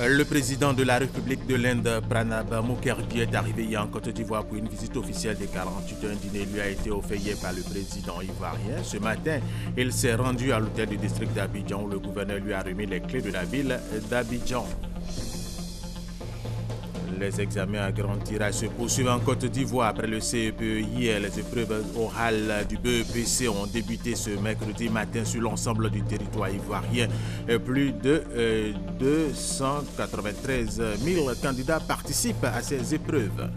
Le président de la République de l'Inde, Pranab Mukherjee, est arrivé hier en Côte d'Ivoire pour une visite officielle de 48 heures. Un dîner lui a été offert hier par le président ivoirien. Ce matin, il s'est rendu à l'hôtel du district d'Abidjan où le gouverneur lui a remis les clés de la ville d'Abidjan. Les examens à grand tirage se poursuivent en Côte d'Ivoire. Après le CEPE hier, les épreuves orales du BEPC ont débuté ce mercredi matin sur l'ensemble du territoire ivoirien. Plus de 293 000 candidats participent à ces épreuves.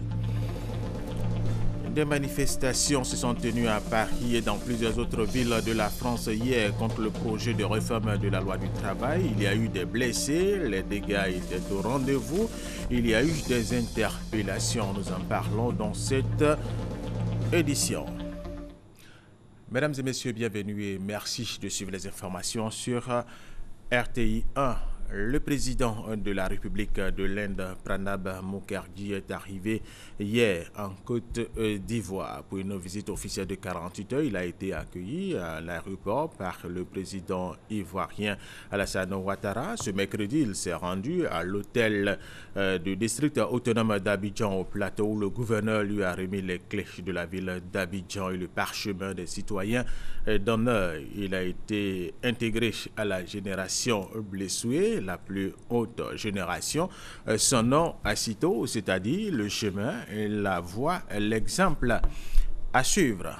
Des manifestations se sont tenues à Paris et dans plusieurs autres villes de la France hier contre le projet de réforme de la loi du travail. Il y a eu des blessés, les dégâts étaient au rendez-vous. Il y a eu des interpellations. Nous en parlons dans cette édition. Mesdames et messieurs, bienvenue et merci de suivre les informations sur RTI 1. Le président de la République de l'Inde, Pranab Mukherjee, est arrivé hier en Côte d'Ivoire pour une visite officielle de 48 heures. Il a été accueilli à l'aéroport par le président ivoirien Alassane Ouattara. Ce mercredi, il s'est rendu à l'hôtel du district autonome d'Abidjan au plateau où le gouverneur lui a remis les clés de la ville d'Abidjan et le parchemin des citoyens d'honneur. Il a été intégré à la génération blessée, la plus haute génération. Son nom aussitôt, c'est-à-dire le chemin, la voie, l'exemple à suivre.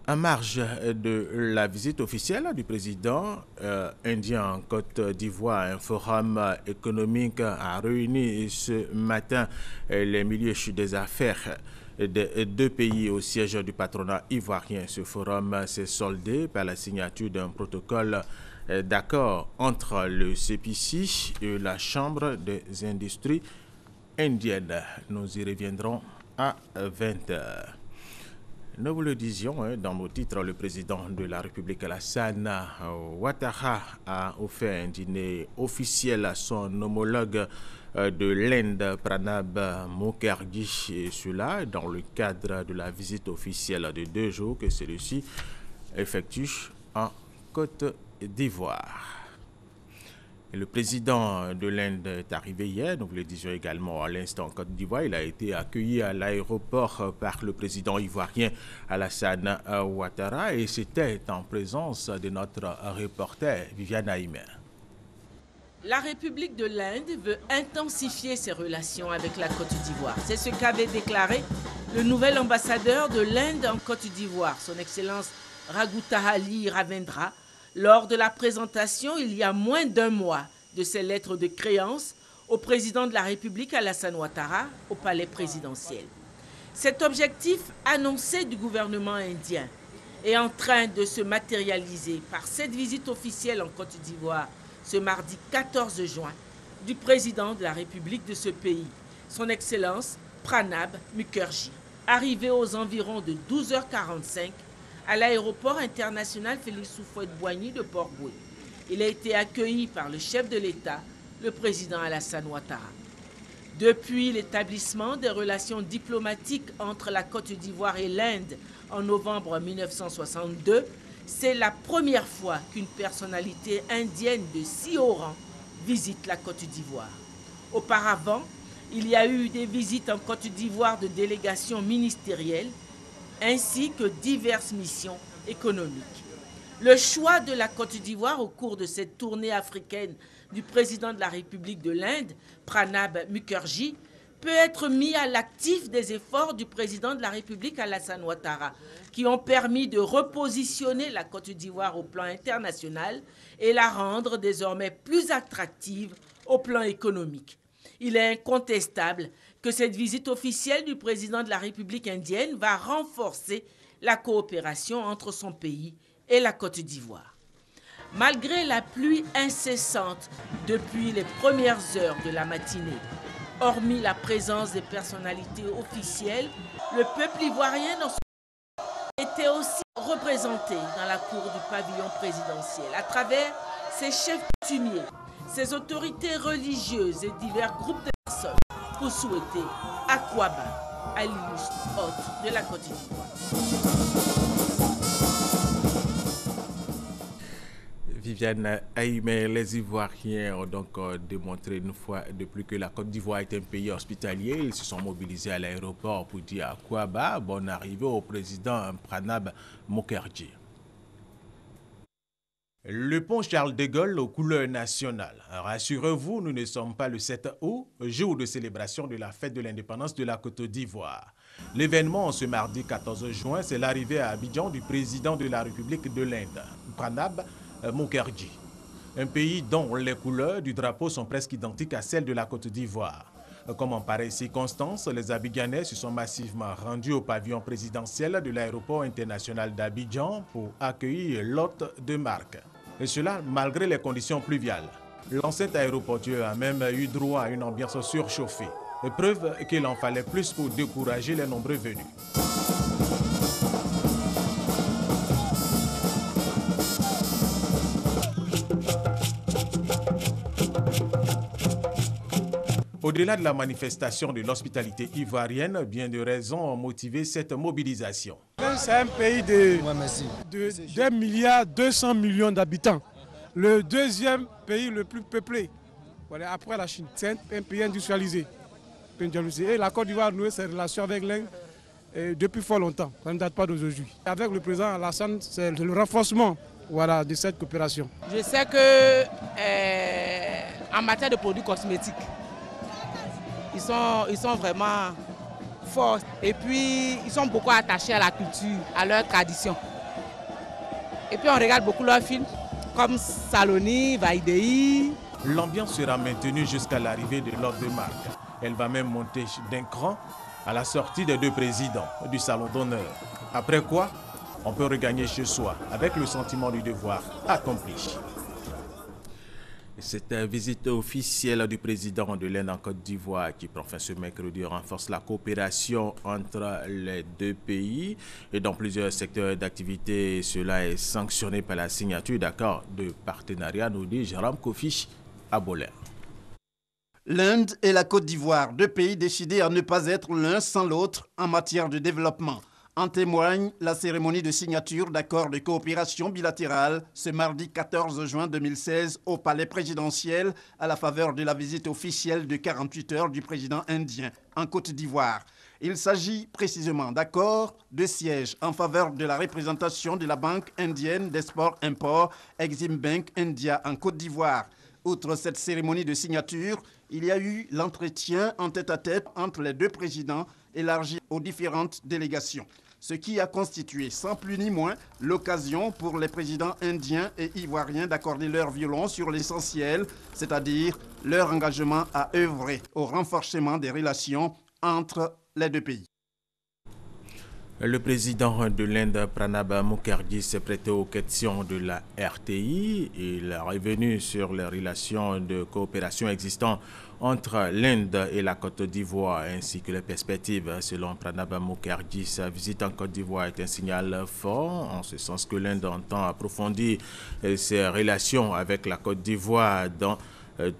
En marge de la visite officielle du président indien en Côte d'Ivoire, un forum économique a réuni ce matin les milieux des affaires des deux pays au siège du patronat ivoirien. Ce forum s'est soldé par la signature d'un protocole d'accord entre le CPC et la Chambre des industries indiennes. Nous y reviendrons à 20h. Nous vous le disions dans nos titres, le président de la République Alassane Ouattara a offert un dîner officiel à son homologue de l'Inde, Pranab Mukherjee, et cela dans le cadre de la visite officielle de 2 jours que celui-ci effectue en Côte d'Ivoire. Le président de l'Inde est arrivé hier, nous vous le disions également à l'instant en Côte d'Ivoire. Il a été accueilli à l'aéroport par le président ivoirien Alassane Ouattara et c'était en présence de notre reporter Viviane Aïmer. La République de l'Inde veut intensifier ses relations avec la Côte d'Ivoire. C'est ce qu'avait déclaré le nouvel ambassadeur de l'Inde en Côte d'Ivoire, son Excellence Raghutahali Ravindra, lors de la présentation, il y a moins d'1 mois, de ses lettres de créance au président de la République Alassane Ouattara au palais présidentiel. Cet objectif annoncé du gouvernement indien est en train de se matérialiser par cette visite officielle en Côte d'Ivoire ce mardi 14 juin du président de la République de ce pays, son Excellence Pranab Mukherjee. Arrivé aux environs de 12h45 à l'aéroport international Félix Houphouët-Boigny de Port-Bouët. Il a été accueilli par le chef de l'État, le président Alassane Ouattara. Depuis l'établissement des relations diplomatiques entre la Côte d'Ivoire et l'Inde en novembre 1962, c'est la première fois qu'une personnalité indienne de si haut rang visite la Côte d'Ivoire. Auparavant, il y a eu des visites en Côte d'Ivoire de délégations ministérielles ainsi que diverses missions économiques. Le choix de la Côte d'Ivoire au cours de cette tournée africaine du président de la République de l'Inde, Pranab Mukherjee, peut être mis à l'actif des efforts du président de la République Alassane Ouattara, qui ont permis de repositionner la Côte d'Ivoire au plan international et la rendre désormais plus attractive au plan économique. Il est incontestable que cette visite officielle du président de la République indienne va renforcer la coopération entre son pays et la Côte d'Ivoire. Malgré la pluie incessante depuis les premières heures de la matinée, hormis la présence des personnalités officielles, le peuple ivoirien était aussi représenté dans la cour du pavillon présidentiel à travers ses chefs coutumiers, ses autorités religieuses et divers groupes de personnes pour souhaiter Akouaba à l'illustre hôte de la Côte d'Ivoire. Viviane Aïmé, les Ivoiriens ont donc démontré une fois de plus que la Côte d'Ivoire est un pays hospitalier. Ils se sont mobilisés à l'aéroport pour dire à Kouaba bonne arrivée au président Pranab Mukherjee. Le pont Charles de Gaulle aux couleurs nationales. Rassurez-vous, nous ne sommes pas le 7 août, jour de célébration de la fête de l'indépendance de la Côte d'Ivoire. L'événement ce mardi 14 juin, c'est l'arrivée à Abidjan du président de la République de l'Inde, Pranab Mukherjee. Un pays dont les couleurs du drapeau sont presque identiques à celles de la Côte d'Ivoire. Comme en pareille circonstance, les Abidjanais se sont massivement rendus au pavillon présidentiel de l'aéroport international d'Abidjan pour accueillir l'hôte de marque. Et cela malgré les conditions pluviales. L'enceinte aéroportuaire a même eu droit à une ambiance surchauffée. Preuve qu'il en fallait plus pour décourager les nombreux venus. Au-delà de la manifestation de l'hospitalité ivoirienne, bien de raisons ont motivé cette mobilisation. C'est un pays de 2,2 milliards d'habitants. Le deuxième pays le plus peuplé, voilà, après la Chine. C'est un pays industrialisé. Et la Côte d'Ivoire a noué ses relations avec l'Inde depuis fort longtemps. Ça ne date pas d'aujourd'hui. Avec le président Alassane, c'est le renforcement de cette coopération. Je sais que en matière de produits cosmétiques, ils sont vraiment forts et puis ils sont beaucoup attachés à la culture, à leur tradition. Et puis on regarde beaucoup leurs films comme Saloni, Vaidei. L'ambiance sera maintenue jusqu'à l'arrivée de l'hôte de marque. Elle va même monter d'un cran à la sortie des deux présidents du salon d'honneur. Après quoi, on peut regagner chez soi avec le sentiment du devoir accompli. Cette visite officielle du président de l'Inde en Côte d'Ivoire qui prend fin ce mercredi renforce la coopération entre les deux pays et dans plusieurs secteurs d'activité. Cela est sanctionné par la signature d'accords de partenariat, nous dit Jérôme Kofi Aboler. L'Inde et la Côte d'Ivoire, deux pays décidés à ne pas être l'un sans l'autre en matière de développement. En témoigne la cérémonie de signature d'accords de coopération bilatérale ce mardi 14 juin 2016 au palais présidentiel à la faveur de la visite officielle de 48 heures du président indien en Côte d'Ivoire. Il s'agit précisément d'accords de siège en faveur de la représentation de la Banque indienne d'export-import Exim Bank India en Côte d'Ivoire. Outre cette cérémonie de signature, il y a eu l'entretien en tête-à-tête entre les deux présidents élargi aux différentes délégations, ce qui a constitué sans plus ni moins l'occasion pour les présidents indiens et ivoiriens d'accorder leur violon sur l'essentiel, c'est-à-dire leur engagement à œuvrer au renforcement des relations entre les deux pays. Le président de l'Inde, Pranab Mukherjee, s'est prêté aux questions de la RTI. Il est revenu sur les relations de coopération existantes entre l'Inde et la Côte d'Ivoire, ainsi que les perspectives. Selon Pranab Mukherjee, sa visite en Côte d'Ivoire est un signal fort, en ce sens que l'Inde entend approfondir ses relations avec la Côte d'Ivoire dans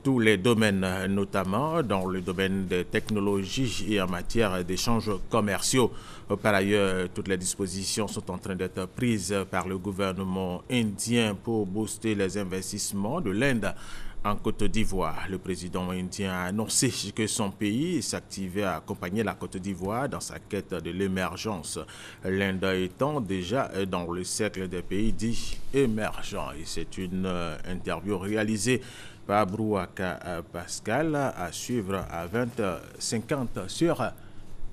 tous les domaines, notamment dans le domaine des technologies et en matière d'échanges commerciaux. Par ailleurs, toutes les dispositions sont en train d'être prises par le gouvernement indien pour booster les investissements de l'Inde en Côte d'Ivoire. Le président indien a annoncé que son pays s'activait à accompagner la Côte d'Ivoire dans sa quête de l'émergence, l'Inde étant déjà dans le cercle des pays dits émergents. Et c'est une interview réalisée par Brouaka Pascal à suivre à 20h50 sur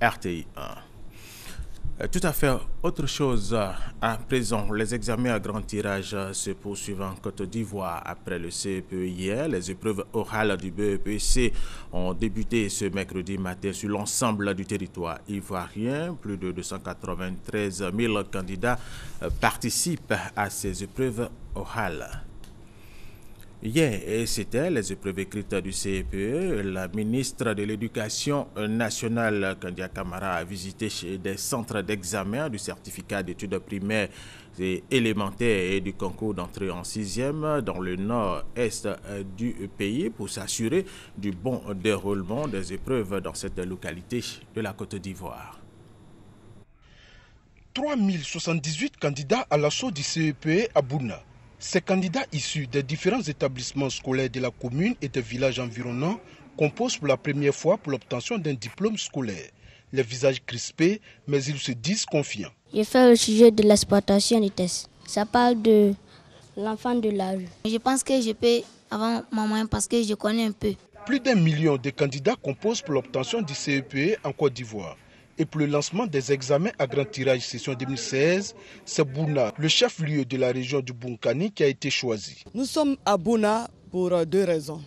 RTI 1. Tout à fait autre chose à présent. Les examens à grand tirage se poursuivent en Côte d'Ivoire après le CEPE hier. Les épreuves orales du BEPC ont débuté ce mercredi matin sur l'ensemble du territoire ivoirien. Plus de 293 000 candidats participent à ces épreuves orales. Hier, c'était les épreuves écrites du CEPE. La ministre de l'Éducation nationale, Kandia Camara, a visité des centres d'examen du certificat d'études primaires et élémentaires et du concours d'entrée en 6e dans le nord-est du pays pour s'assurer du bon déroulement des épreuves dans cette localité de la Côte d'Ivoire. 3078 candidats à l'assaut du CEPE à Bouna. Ces candidats issus des différents établissements scolaires de la commune et des villages environnants composent pour la première fois pour l'obtention d'un diplôme scolaire. Les visages crispés, mais ils se disent confiants. J'ai fait le sujet de l'exploitation des tests. Ça parle de l'enfant de la rue. Je pense que je peux avoir mon moyen parce que je connais un peu. Plus d'1 million de candidats composent pour l'obtention du CEPE en Côte d'Ivoire. Et pour le lancement des examens à grand tirage session 2016, c'est Bouna, le chef-lieu de la région du Bunkani, qui a été choisi. Nous sommes à Bouna pour 2 raisons.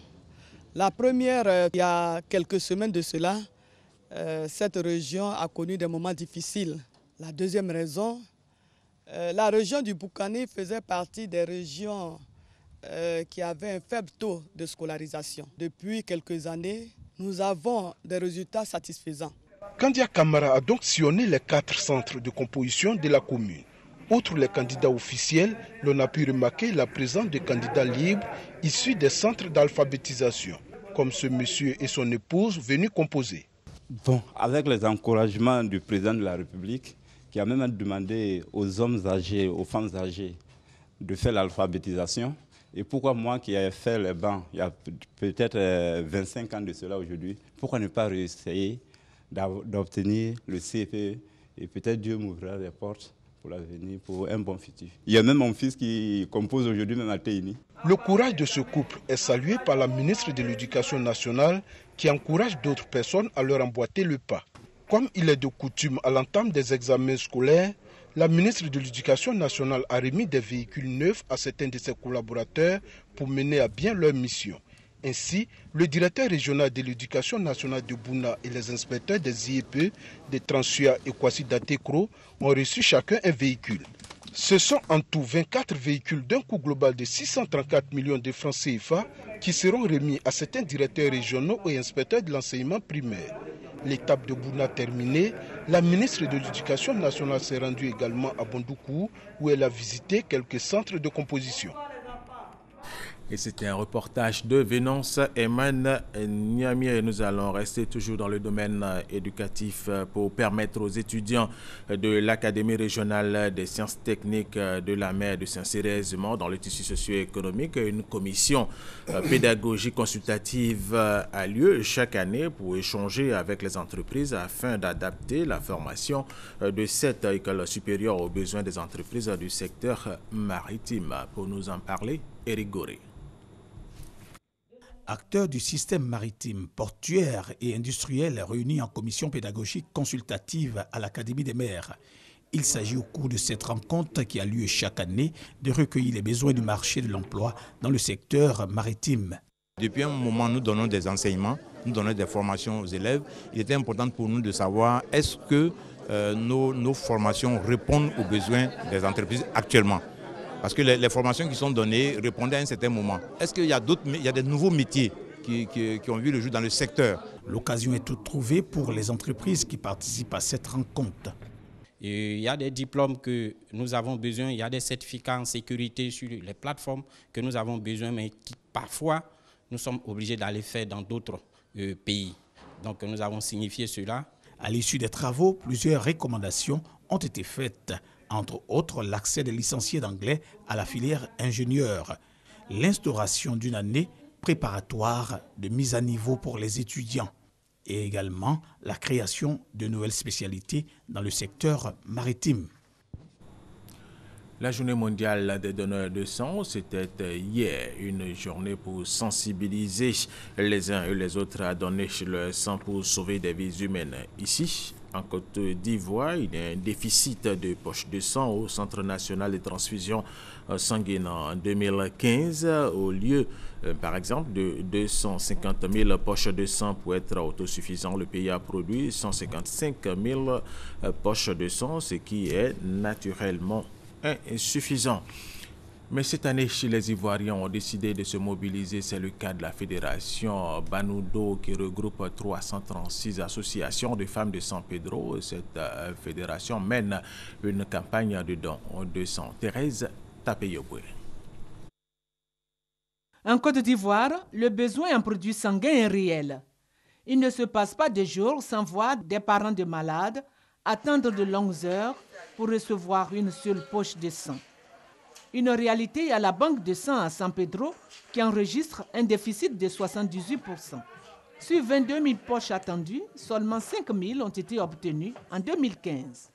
La première, il y a quelques semaines de cela, cette région a connu des moments difficiles. La deuxième raison, la région du Bunkani faisait partie des régions qui avaient un faible taux de scolarisation. Depuis quelques années, nous avons des résultats satisfaisants. Kandia Kamara a donc sillonné les 4 centres de composition de la commune. Outre les candidats officiels, l'on a pu remarquer la présence de candidats libres issus des centres d'alphabétisation, comme ce monsieur et son épouse venus composer. Bon, avec les encouragements du président de la République, qui a même demandé aux hommes âgés, aux femmes âgées, de faire l'alphabétisation. Et pourquoi moi qui ai fait les bancs, il y a peut-être 25 ans de cela aujourd'hui, pourquoi ne pas réessayer d'obtenir le CFE et peut-être Dieu m'ouvrira les portes pour l'avenir, pour un bon futur. Il y a même mon fils qui compose aujourd'hui même à Téini. Le courage de ce couple est salué par la ministre de l'Éducation nationale qui encourage d'autres personnes à leur emboîter le pas. Comme il est de coutume à l'entame des examens scolaires, la ministre de l'Éducation nationale a remis des véhicules neufs à certains de ses collaborateurs pour mener à bien leur mission. Ainsi, le directeur régional de l'Éducation nationale de Bouna et les inspecteurs des IEP de Transua et Kwasi Datekro ont reçu chacun un véhicule. Ce sont en tout 24 véhicules d'un coût global de 634 millions de francs CFA qui seront remis à certains directeurs régionaux et inspecteurs de l'enseignement primaire. L'étape de Bouna terminée, la ministre de l'Éducation nationale s'est rendue également à Bondoukou où elle a visité quelques centres de composition. Et c'était un reportage de Vénance Eman Niamie. Nous allons rester toujours dans le domaine éducatif pour permettre aux étudiants de l'Académie régionale des sciences techniques de la mer de Saint-Cérès-Mont dans le tissu socio-économique. Une commission pédagogique consultative a lieu chaque année pour échanger avec les entreprises afin d'adapter la formation de cette école supérieure aux besoins des entreprises du secteur maritime. Pour nous en parler, Éric Goré. Acteurs du système maritime, portuaire et industriel réunis en commission pédagogique consultative à l'Académie des mers. Il s'agit au cours de cette rencontre qui a lieu chaque année de recueillir les besoins du marché de l'emploi dans le secteur maritime. Depuis un moment, nous donnons des enseignements, nous donnons des formations aux élèves. Il était important pour nous de savoir est-ce que nos formations répondent aux besoins des entreprises actuellement. Parce que les formations qui sont données répondaient à un certain moment. Est-ce qu'il y a des nouveaux métiers qui ont vu le jour dans le secteur? L'occasion est toute trouvée pour les entreprises qui participent à cette rencontre. Il y a des diplômes que nous avons besoin, il y a des certificats en sécurité sur les plateformes que nous avons besoin, mais qui parfois nous sommes obligés d'aller faire dans d'autres pays. Donc nous avons signifié cela. À l'issue des travaux, plusieurs recommandations ont été faites. Entre autres, l'accès des licenciés d'anglais à la filière ingénieur, l'instauration d'une année préparatoire de mise à niveau pour les étudiants et également la création de nouvelles spécialités dans le secteur maritime. La journée mondiale des donneurs de sang, c'était hier une journée pour sensibiliser les uns et les autres à donner leur sang pour sauver des vies humaines. Ici, en Côte d'Ivoire, il y a un déficit de poches de sang au Centre national de transfusion sanguine en 2015. Au lieu, par exemple, de 250 000 poches de sang pour être autosuffisant, le pays a produit 155 000 poches de sang, ce qui est naturellement insuffisant. Mais cette année, les Ivoiriens ont décidé de se mobiliser. C'est le cas de la fédération Banoudo qui regroupe 336 associations de femmes de San Pedro. Cette fédération mène une campagne de dons de sang. Thérèse Tapeyoboué. En Côte d'Ivoire, le besoin en produits sanguins est réel. Il ne se passe pas de jours sans voir des parents de malades attendre de longues heures pour recevoir une seule poche de sang. Une réalité à la banque de sang à San Pedro qui enregistre un déficit de 78%. Sur 22 000 poches attendues, seulement 5 000 ont été obtenues en 2015.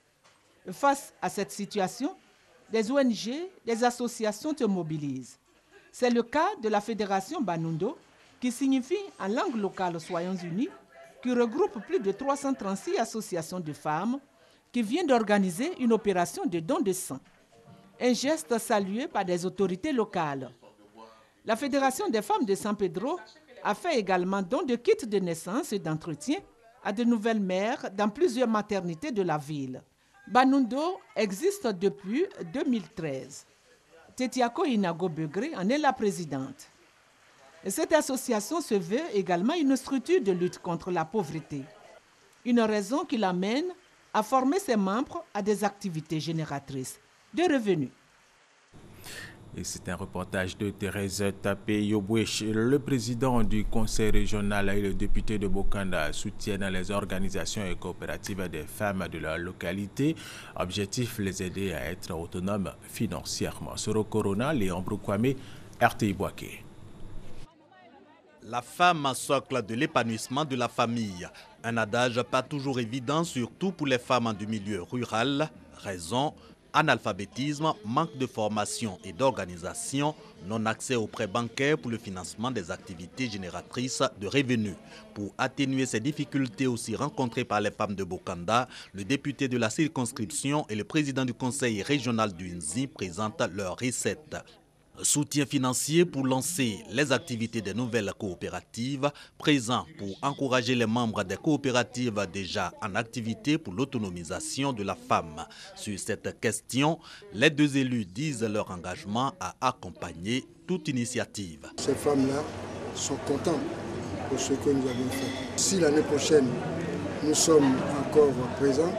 Face à cette situation, des ONG, des associations se mobilisent. C'est le cas de la Fédération Banundo, qui signifie en langue locale Soyons Unis, qui regroupe plus de 336 associations de femmes qui vient d'organiser une opération de don de sang. Un geste salué par des autorités locales. La Fédération des femmes de San Pedro a fait également don de kits de naissance et d'entretien à de nouvelles mères dans plusieurs maternités de la ville. Banundo existe depuis 2013. Tetiako Inago Begré en est la présidente. Et cette association se veut également une structure de lutte contre la pauvreté. Une raison qui l'amène à former ses membres à des activités génératrices de revenus. Et c'est un reportage de Thérèse Tapé Yobouech. Le président du conseil régional et le député de Bokanda soutiennent les organisations et coopératives des femmes de la localité. Objectif, les aider à être autonomes financièrement. Soro Corona, Léon Broukwame, RTI Boaké. La femme, socle de l'épanouissement de la famille. Un adage pas toujours évident, surtout pour les femmes du milieu rural. Raison, analphabétisme, manque de formation et d'organisation, non-accès aux prêts bancaires pour le financement des activités génératrices de revenus. Pour atténuer ces difficultés aussi rencontrées par les femmes de Bokanda, le député de la circonscription et le président du conseil régional du NZI présentent leurs recettes. Soutien financier pour lancer les activités des nouvelles coopératives, présent pour encourager les membres des coopératives déjà en activité pour l'autonomisation de la femme. Sur cette question, les deux élus disent leur engagement à accompagner toute initiative. Ces femmes-là sont contentes de ce que nous avons fait. Si l'année prochaine, nous sommes encore présents,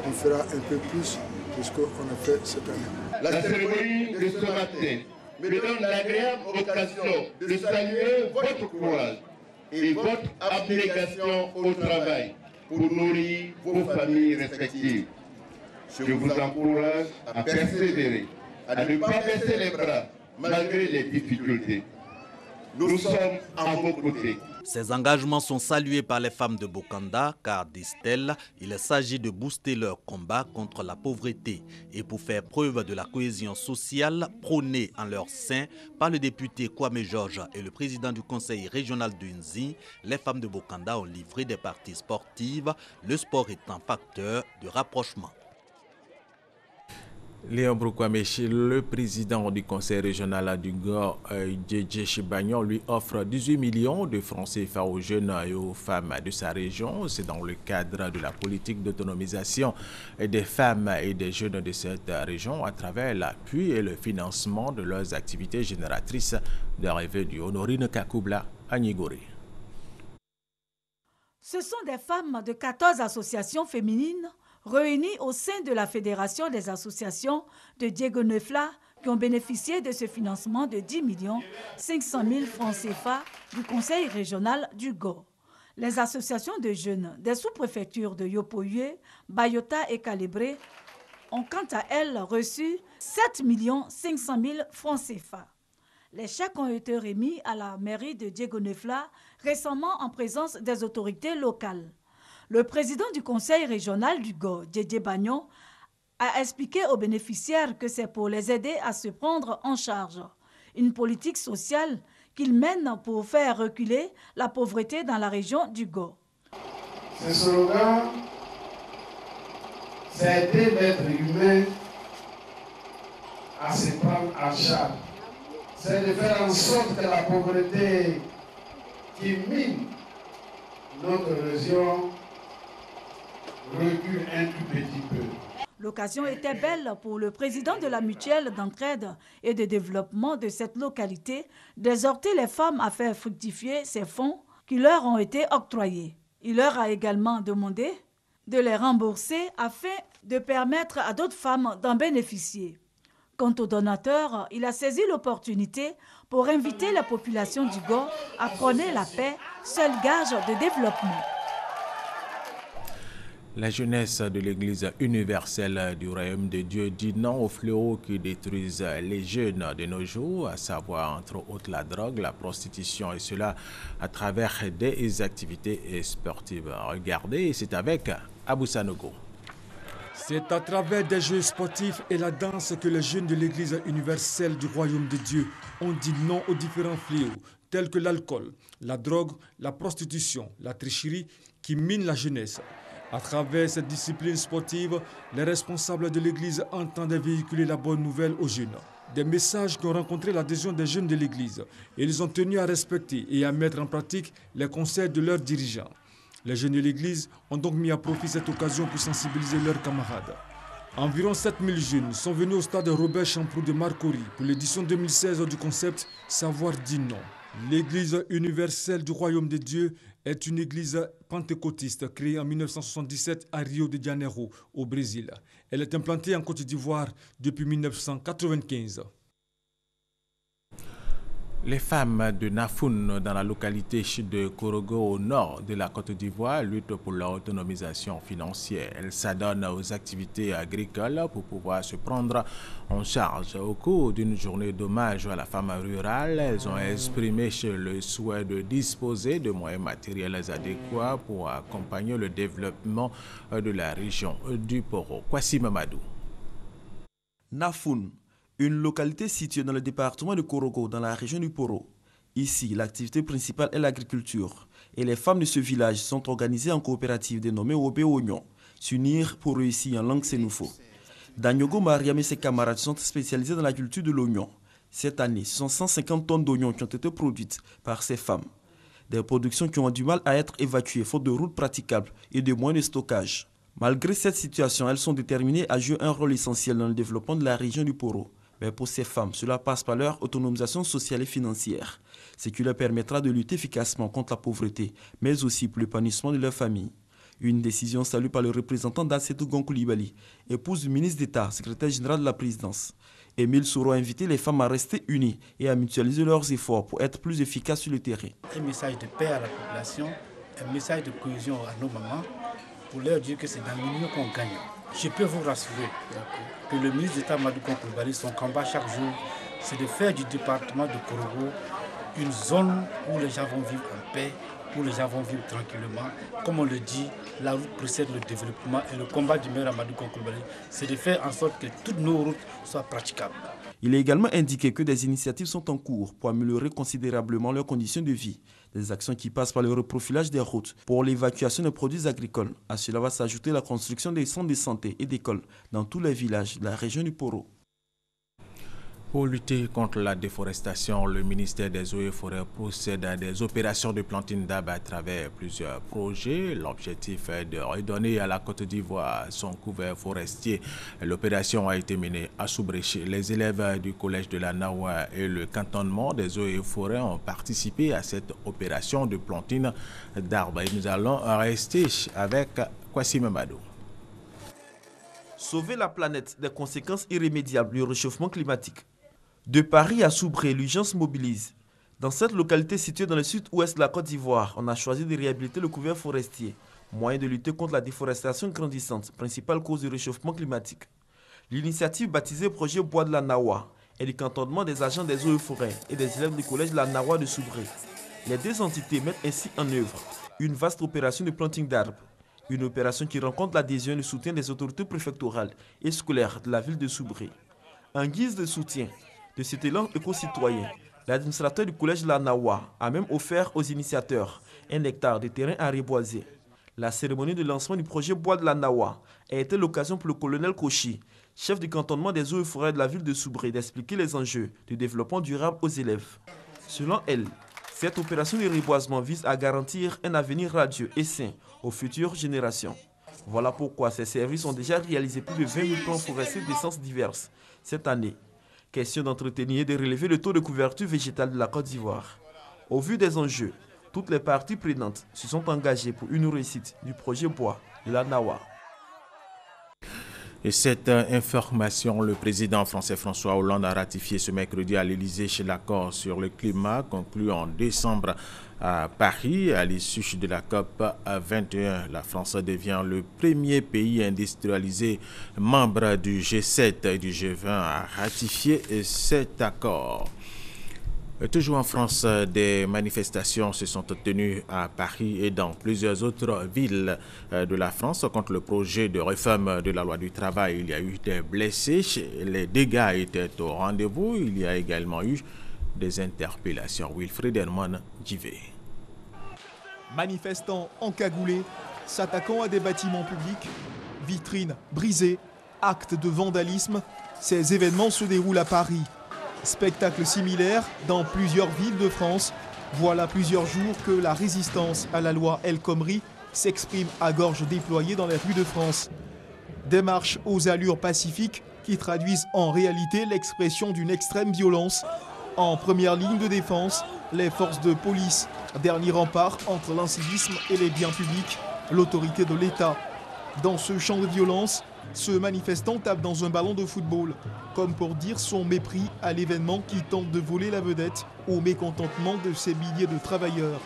on fera un peu plus de ce qu'on a fait cette année. La cérémonie de ce matin me donne l'agréable occasion de saluer votre courage et votre abnégation au travail pour nourrir vos familles respectives. Je vous encourage à persévérer, à ne pas baisser les bras malgré les difficultés. Nous sommes à vos côtés. Ces engagements sont salués par les femmes de Bokanda car, disent-elles, il s'agit de booster leur combat contre la pauvreté et pour faire preuve de la cohésion sociale prônée en leur sein par le député Kwame Georges et le président du conseil régional du NZI, les femmes de Bokanda ont livré des parties sportives, le sport étant facteur de rapprochement. Léon Broukwame, le président du conseil régional du Go, Djedje Chibagnon, lui offre 18 millions de francs CFA aux jeunes et aux femmes de sa région. C'est dans le cadre de la politique d'autonomisation des femmes et des jeunes de cette région à travers l'appui et le financement de leurs activités génératrices de revenus. Honorine Kakoubla, à Nigori. Ce sont des femmes de 14 associations féminines réunis au sein de la Fédération des associations de Diego Neufla qui ont bénéficié de ce financement de 10 500 000 francs CFA du Conseil régional du Go. Les associations de jeunes des sous-préfectures de Yopoye, Bayota et Calibré ont quant à elles reçu 7 500 000 francs CFA. Les chèques ont été remis à la mairie de Diego Neufla récemment en présence des autorités locales. Le président du conseil régional du Go, Djedje Bagnon, a expliqué aux bénéficiaires que c'est pour les aider à se prendre en charge. Une politique sociale qu'il mène pour faire reculer la pauvreté dans la région du Go. Ce slogan, c'est aider l'être humain à se prendre en charge. C'est de faire en sorte que la pauvreté qui mine notre région recule un tout petit peu. L'occasion était belle pour le président de la mutuelle d'entraide et de développement de cette localité d'exhorter les femmes à faire fructifier ces fonds qui leur ont été octroyés. Il leur a également demandé de les rembourser afin de permettre à d'autres femmes d'en bénéficier. Quant au donateur, il a saisi l'opportunité pour inviter la population du Go à prôner la paix, seul gage de développement. La jeunesse de l'Église universelle du Royaume de Dieu dit non aux fléaux qui détruisent les jeunes de nos jours, à savoir entre autres la drogue, la prostitution, et cela à travers des activités sportives. Regardez, c'est avec Abou Sanogo. C'est à travers des jeux sportifs et la danse que les jeunes de l'Église universelle du Royaume de Dieu ont dit non aux différents fléaux, tels que l'alcool, la drogue, la prostitution, la tricherie qui minent la jeunesse. À travers cette discipline sportive, les responsables de l'Église entendent véhiculer la bonne nouvelle aux jeunes. Des messages qui ont rencontré l'adhésion des jeunes de l'Église. Et ils ont tenu à respecter et à mettre en pratique les conseils de leurs dirigeants. Les jeunes de l'Église ont donc mis à profit cette occasion pour sensibiliser leurs camarades. Environ 7000 jeunes sont venus au stade Robert Champrou de Marcory pour l'édition 2016 du concept « Savoir dire non ». L'Église universelle du Royaume de Dieu est une église pentecôtiste créée en 1977 à Rio de Janeiro, au Brésil. Elle est implantée en Côte d'Ivoire depuis 1995. Les femmes de Nafoun, dans la localité de Korogo, au nord de la Côte d'Ivoire, luttent pour leur autonomisation financière. Elles s'adonnent aux activités agricoles pour pouvoir se prendre en charge. Au cours d'une journée d'hommage à la femme rurale, elles ont exprimé le souhait de disposer de moyens matériels adéquats pour accompagner le développement de la région du Poro. Kwasi Mamadou. Nafoun, une localité située dans le département de Korogo, dans la région du Poro. Ici, l'activité principale est l'agriculture. Et les femmes de ce village sont organisées en coopérative dénommée Obé Oignon, s'unir pour réussir en langue sénoufo. Danyogo Mariam et ses camarades sont spécialisés dans la culture de l'oignon. Cette année, ce sont 150 tonnes d'oignons qui ont été produites par ces femmes. Des productions qui ont du mal à être évacuées faute de routes praticables et de moyens de stockage. Malgré cette situation, elles sont déterminées à jouer un rôle essentiel dans le développement de la région du Poro. Mais pour ces femmes, cela passe par leur autonomisation sociale et financière, ce qui leur permettra de lutter efficacement contre la pauvreté, mais aussi pour l'épanouissement de leur famille. Une décision saluée par le représentant d'Assetou Gonkoulibaly, épouse du ministre d'État, secrétaire général de la présidence. Émile Soro a invité les femmes à rester unies et à mutualiser leurs efforts pour être plus efficaces sur le terrain. Un message de paix à la population, un message de cohésion à nos mamans, pour leur dire que c'est dans l'union qu'on gagne. Je peux vous rassurer que le ministre d'État Amadou Gonkoulibaly, son combat chaque jour, c'est de faire du département de Korogo une zone où les gens vont vivre en paix, où les gens vont vivre tranquillement. Comme on le dit, la route précède le développement et le combat du maire Amadou Gonkoulibaly, c'est de faire en sorte que toutes nos routes soient praticables. Il est également indiqué que des initiatives sont en cours pour améliorer considérablement leurs conditions de vie. Des actions qui passent par le reprofilage des routes pour l'évacuation des produits agricoles. À cela va s'ajouter la construction des centres de santé et d'écoles dans tous les villages de la région du Poro. Pour lutter contre la déforestation, le ministère des Eaux et Forêts procède à des opérations de plantine d'arbres à travers plusieurs projets. L'objectif est de redonner à la Côte d'Ivoire son couvert forestier. L'opération a été menée à Soubréché. Les élèves du collège de la Nawa et le cantonnement des Eaux et Forêts ont participé à cette opération de plantine d'arbres. Et nous allons rester avec Kwasi Mamadou. Sauver la planète des conséquences irrémédiables du réchauffement climatique. De Paris à Soubré, l'urgence mobilise. Dans cette localité située dans le sud-ouest de la Côte d'Ivoire, on a choisi de réhabiliter le couvert forestier, moyen de lutter contre la déforestation grandissante, principale cause du réchauffement climatique. L'initiative baptisée Projet Bois de la Nawa est le cantonnement des agents des eaux et forêts et des élèves du collège de la Nawa de Soubré. Les deux entités mettent ainsi en œuvre une vaste opération de planting d'arbres. Une opération qui rencontre l'adhésion et le soutien des autorités préfectorales et scolaires de la ville de Soubré. En guise de soutien de cet élan éco-citoyen, l'administrateur du collège de la Nawa a même offert aux initiateurs 1 hectare de terrain à reboiser. La cérémonie de lancement du projet Bois de la Nawa a été l'occasion pour le colonel Kochi, chef du cantonnement des eaux et forêts de la ville de Soubré, d'expliquer les enjeux du développement durable aux élèves. Selon elle, cette opération de reboisement vise à garantir un avenir radieux et sain aux futures générations. Voilà pourquoi ces services ont déjà réalisé plus de 20 000 plans forestiers d'essences diverses cette année. Question d'entretenir et de relever le taux de couverture végétale de la Côte d'Ivoire. Au vu des enjeux, toutes les parties prenantes se sont engagées pour une réussite du projet Bois de la Nawa. Et cette information, le président français François Hollande a ratifié ce mercredi à l'Élysée l'accord sur le climat conclu en décembre à Paris. À l'issue de la COP 21, la France devient le premier pays industrialisé membre du G7 et du G20 à ratifier cet accord. Toujours en France, des manifestations se sont tenues à Paris et dans plusieurs autres villes de la France contre le projet de réforme de la loi du travail. Il y a eu des blessés, les dégâts étaient au rendez-vous. Il y a également eu des interpellations. Wilfried Herman Djivé. Manifestants encagoulés, s'attaquant à des bâtiments publics, vitrines brisées, actes de vandalisme, ces événements se déroulent à Paris. Spectacle similaire dans plusieurs villes de France. Voilà plusieurs jours que la résistance à la loi El Khomri s'exprime à gorge déployée dans les rues de France. Des marches aux allures pacifiques qui traduisent en réalité l'expression d'une extrême violence. En première ligne de défense, les forces de police, dernier rempart entre l'incivisme et les biens publics, l'autorité de l'État. Dans ce champ de violence, ce manifestant tape dans un ballon de football, comme pour dire son mépris à l'événement qui tente de voler la vedette au mécontentement de ces milliers de travailleurs.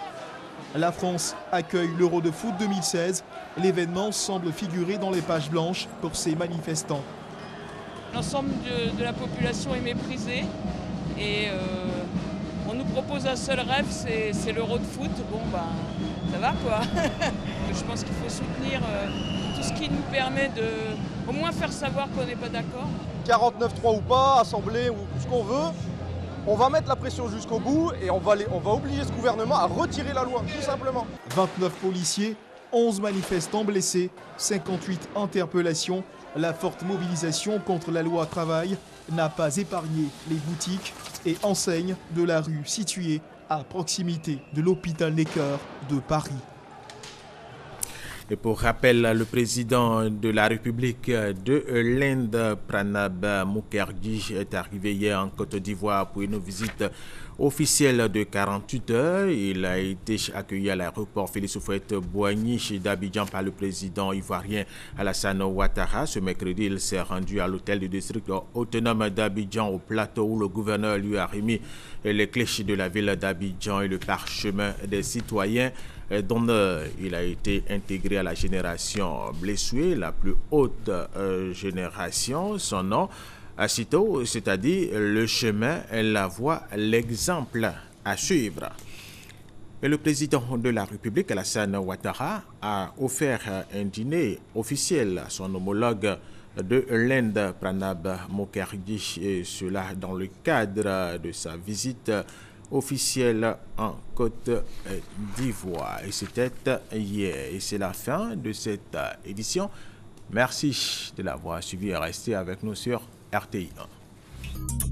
La France accueille l'Euro de foot 2016. L'événement semble figurer dans les pages blanches pour ces manifestants. L'ensemble de la population est méprisée et on nous propose un seul rêve, c'est l'Euro de foot. Bon, ben, ça va quoi. Je pense qu'il faut soutenir tout ce qui nous permet de au moins faire savoir qu'on n'est pas d'accord. 49-3 ou pas, assemblée ou ce qu'on veut, on va mettre la pression jusqu'au bout et on va obliger ce gouvernement à retirer la loi, tout simplement. 29 policiers, 11 manifestants blessés, 58 interpellations. La forte mobilisation contre la loi travail n'a pas épargné les boutiques et enseignes de la rue située à proximité de l'hôpital Necker de Paris. Et pour rappel, le président de la République de l'Inde, Pranab Mukherjee, est arrivé hier en Côte d'Ivoire pour une visite officielle de 48 heures. Il a été accueilli à l'aéroport Félix Houphouët-Boigny d'Abidjan par le président ivoirien Alassane Ouattara. Ce mercredi, il s'est rendu à l'hôtel du district autonome d'Abidjan au plateau où le gouverneur lui a remis les clés de la ville d'Abidjan et le parchemin des citoyens dont il a été intégré à la génération Blessoué, la plus haute génération. Son nom, Cito, c'est-à-dire le chemin, la voie, l'exemple à suivre. Et le président de la République, Alassane Ouattara, a offert un dîner officiel à son homologue de l'Inde, Pranab Mukherjee, et cela dans le cadre de sa visite officielle en Côte d'Ivoire. Et c'était hier. Et c'est la fin de cette édition. Merci de l'avoir suivi et resté avec nous sur RTI 1.